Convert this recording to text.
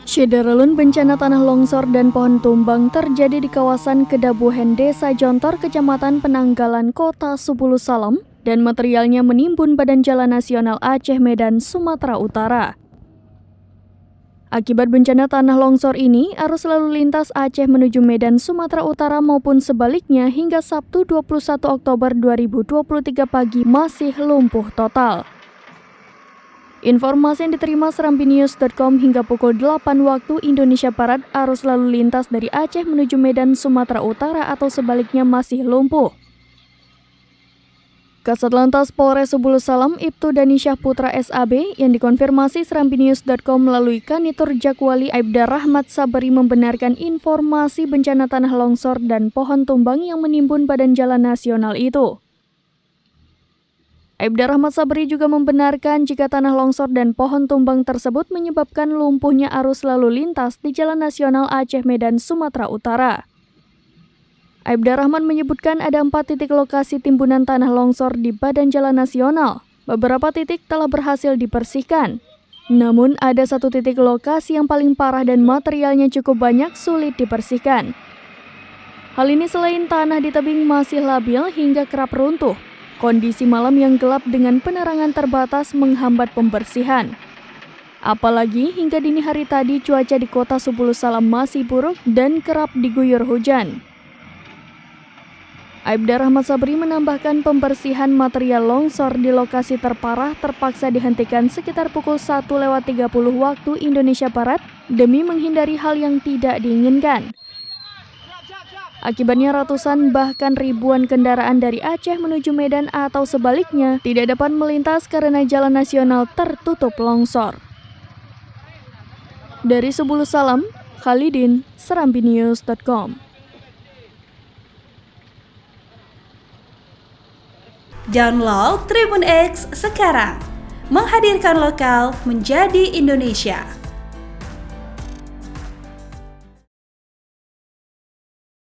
Syederalun bencana tanah longsor dan pohon tumbang terjadi di kawasan Kedabuhen, Desa Jontor, Kecamatan Penanggalan, Kota Subulu Salam, dan materialnya menimbun Badan Jalan Nasional Aceh Medan, Sumatera Utara. Akibat bencana tanah longsor ini, arus lalu lintas Aceh menuju Medan, Sumatera Utara maupun sebaliknya hingga Sabtu 21 Oktober 2023 pagi masih lumpuh total. Informasi yang diterima serambinews.com hingga pukul 8 waktu Indonesia Barat, arus lalu lintas dari Aceh menuju Medan, Sumatera Utara atau sebaliknya masih lumpuh. Kasat Lantas Polres Subulu Salam, Ibtu Danisyah Putra SAB, yang dikonfirmasi serambinews.com melalui Kanitur Jakwali Aibda Rahmat Sabari membenarkan informasi bencana tanah longsor dan pohon tumbang yang menimbun Badan Jalan Nasional itu. Aibda Rahmat Sabari juga membenarkan jika tanah longsor dan pohon tumbang tersebut menyebabkan lumpuhnya arus lalu lintas di Jalan Nasional Aceh Medan, Sumatera Utara. Aibda Rahman menyebutkan ada 4 titik lokasi timbunan tanah longsor di Badan Jalan Nasional. Beberapa titik telah berhasil dibersihkan. Namun ada 1 titik lokasi yang paling parah dan materialnya cukup banyak sulit dibersihkan. Hal ini selain tanah di tebing masih labil hingga kerap runtuh, kondisi malam yang gelap dengan penerangan terbatas menghambat pembersihan. Apalagi hingga dini hari tadi cuaca di Kota Subulu Salam masih buruk dan kerap diguyur hujan. Aibda Rahmat Sabari menambahkan pembersihan material longsor di lokasi terparah terpaksa dihentikan sekitar pukul 1:30 waktu Indonesia Barat demi menghindari hal yang tidak diinginkan. Akibatnya ratusan bahkan ribuan kendaraan dari Aceh menuju Medan atau sebaliknya tidak dapat melintas karena jalan nasional tertutup longsor. Dari Subulu Salam, Khalidin, serambinews.com. Download Tribun X sekarang, menghadirkan lokal menjadi Indonesia.